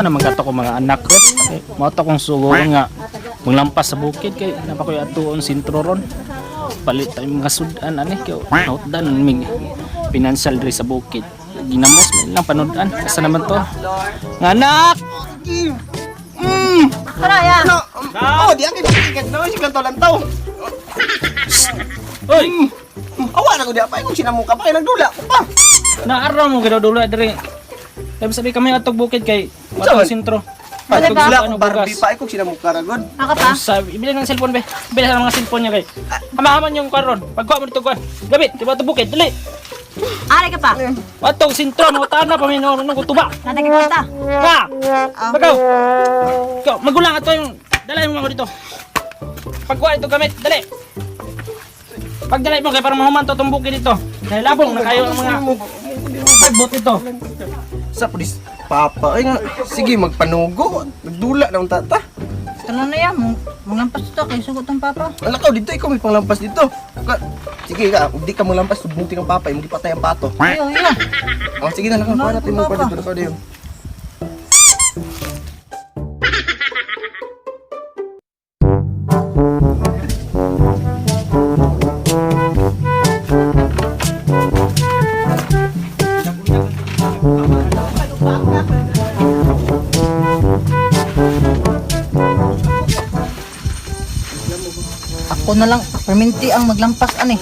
naman kato ko mga anak ron. Mao to kong sugo nga manglampas sa bukid kay napakoy atuon sentro ron. Palit tayo mga sudan ani kay nautdan mig financial diri sa bukid. Ginamos man lang panudan. Asa naman to? Nga anak. Tara ya. Oh, di akin ikat na si kanto lang tao. Oy, Awa na ko di apa kung sinamong ka pa kay nagdula ko pa. naaraw mo gid dulu diri. Kay sabi kami atog bukid kay watong sentro. Pag Atog dula ano ko Barbie bugas. pa ay kung sinamong ka ragod. Ako pa. Sabi, ibili ng cellphone be. Ibili sa mga cellphone niya kay. Hamahaman yung karon. Pagkuha mo dito kuan. Gabit, di ba to bukid? Dali. Ari ka pa. Atong sentro no tana pa minor nung kutuba. Nata ka kwarta. Ha. Bagaw. Ikaw, magulang ato yung dalay mo ako dito. Pagkuha ito gamit, dali. Pagdalay mo kay para mahuman to tong bukid dito. Dahil labong na kayo ang mga pagbot ito. Sa pulis papa ay nga sige magpanugo. Nagdula na ang tata. Ano na yan? Manglampas ito kay sugot ng papa. Anak ko dito ikaw may panglampas dito. Sige ka, di ka maglampas subunti ng papa, hindi patay ang pato. Ayo, iyo. Oh, sige na, kuha natin mo pa dito yun. Ako na lang, perminti ang maglampas ani.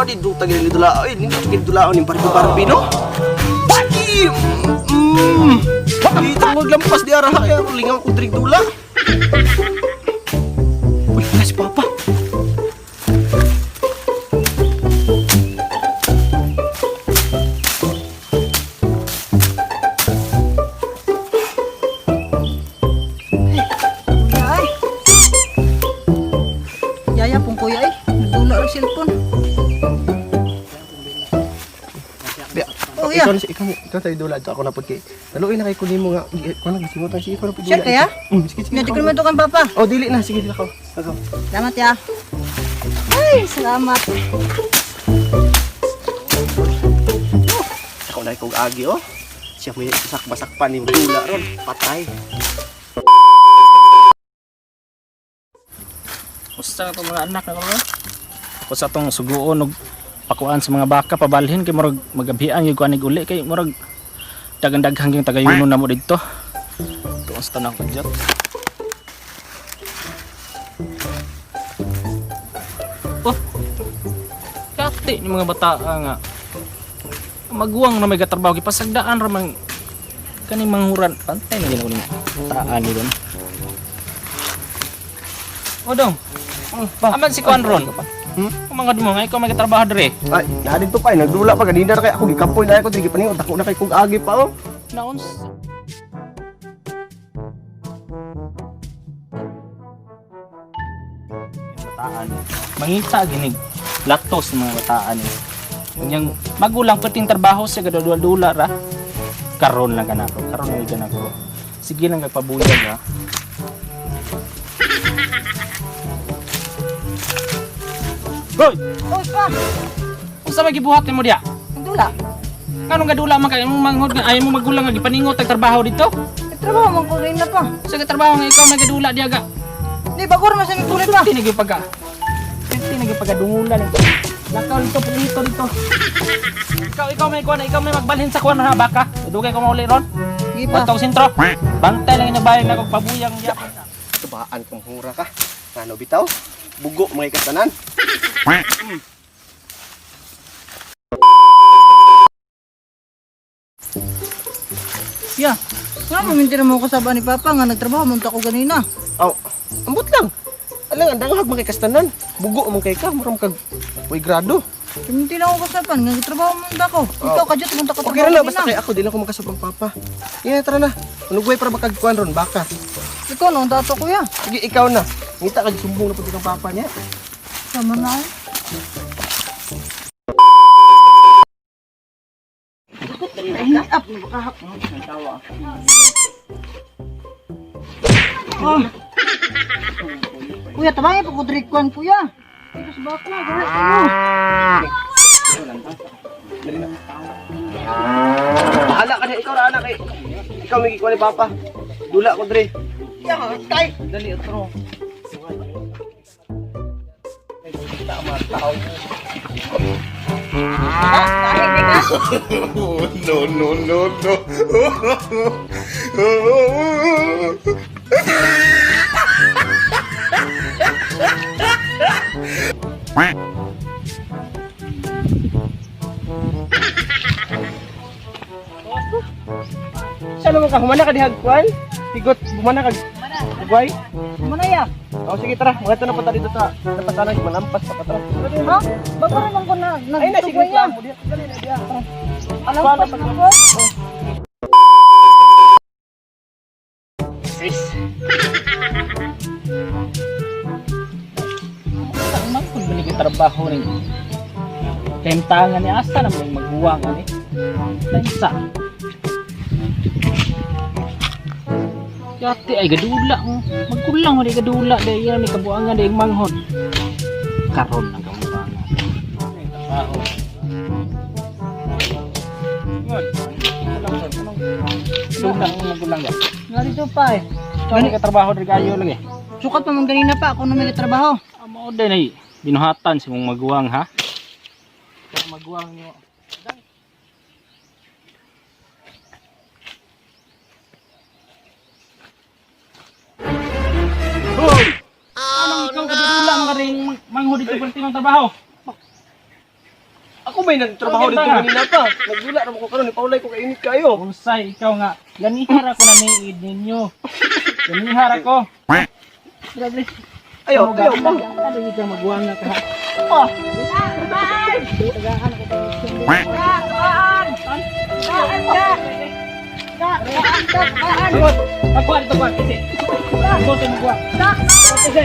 Dito tagil ni dula. Ay, dito tagil dula ni Barbie no. Pagi. Dito maglampas di arah kaya lingaw ko diri dula. Uy, si papa. Ay. Yaya pong kuya ay. Nagdula ang cellphone. Oh, iya. Ikaw tayo dula dito ako na pud kay. Daluin na kay kunin mo nga. Kuno gisimutan si ikaw na pud Siya kaya? Sige. Hindi ko naman ito kang papa. Oh, dili na sige dila ko. Salamat ya. Ay, salamat. Ako na kog agi oh. Siya may sakbasak pa ni dula ron. Patay. Usa to mga anak na ko. Usa tong suguon og pakuan sa mga baka pabalhin kay murag magabian gyud kuan uli kay murag dagan-daghang yung tagayunon na mo dito. Tuon sa tanang kadyat. Oh. Kati ni mga bata nga maguwang na may gatrabaho kay pasagdaan ra man kani manghuran pantay na ginawa ni taan ni don. Odong. Aman si Kuan ron. Mga mo nga ikaw may katrabaho dire. Ay, na dito pa nagdula pa kanina kay ako gikapoy na ako dili pa ni dako na kay kog agi pa oh. Naon bataan. Mangita ginig laktos ng mga bataan eh. Yang magulang perting trabaho siya gadula-dula ra. Karon lang kanako. Karon lang kanako. Sige lang nagpabuyag ha. Hoy! Oh, pa. Unsa may gibuhat nimo diya? Nagdula. Kanong gadula man kay imong manghod nga ayaw mo magulang nga gipaningot tag trabaho dito? Trabaho man ko rin na pa. Sa trabaho nga ikaw may gadula diya ga. Di ba ko naman sa may kulit pa? Tinigi pagka. Tinigi pagka dungulan ito. Lakaw dito dito. Ikaw may kuan, ikaw may magbalhin sa kuan ha baka. Dugay ko mauli ron. Di pa. Patong sentro. Bantay lang inyo bayang na kog pabuyang diya. Tubaan kang hura ka. Ano bitaw? Bugo mga ikasanan. Yeah. Nga, maminti na mo kasaba ni Papa nga nagtrabaho munta ko ganina. Aw, ambot lang. Alang, ang dangahag man kay kastanan. Bugo man kay ka, maram kag way grado. Maminti na ako kasaban nga nagtrabaho munta ko. Ikaw kadyot munta ka Okay na basta kay ako, di na ako makasabang papa. Yan, tara na. Manugway para makagkuhan ron, baka. Ikaw no, dato kuya. Sige, ikaw na. Ngita ka, sumbong na po kang papa niya. Sama na eh. Up, makahap. Oh. Kuya, tabangin pa ko drikwan, kuya. Ito sa bako na, gawin ko. Bahala ka na, ikaw na anak eh. Ikaw may kikuha ni papa. Dula ko, Dre. Yan, kay. Dali, otro. No, no, no, no. Siya naman ka, humana ka di hagkuhan. Higot, humana ka. Hagway. Manaya. O sige, tara. Mga ito na punta dito sa napatanan. Malampas pa ka, tara. Ha? Baka naman ko na Ay, na, sige nagtugay niya. lang. Dali na, diya. Tara. Alam pa sa ko. Sis. Saan man kung balik yung trabaho rin. Kaimtangan ni asa na may magbuwang ani. Tansa. Yati ay gadula. Magkulang mo di gadula. Dahil yan ni kabuangan dahil manghod. Karon ang kabuangan. Trabaho. Dulang ang magulang ya. Nga dito pa eh. Gani ka trabaho dari kayo lagi. Sukat pa man ganina pa ako na may trabaho. Amo din ay binuhatan si mong maguwang ha. Kung maguwang nyo. Hoy! Anong ikaw kadulang ka rin manghod dito pang timang trabaho? Ako may nagtrabaho dito kanina pa. Nagdula naman ko karon, ipaulay ko kainit kayo. Unsay ikaw nga. Ganihar ako na niid ninyo. Ganihar ako. Grabe. Ayaw, ayaw pa. Ano yung ikaw maguwang nga ka ha? Oh. Magkuhan ito kuhan kasi. Magkuhan ito magkuhan. Kasi.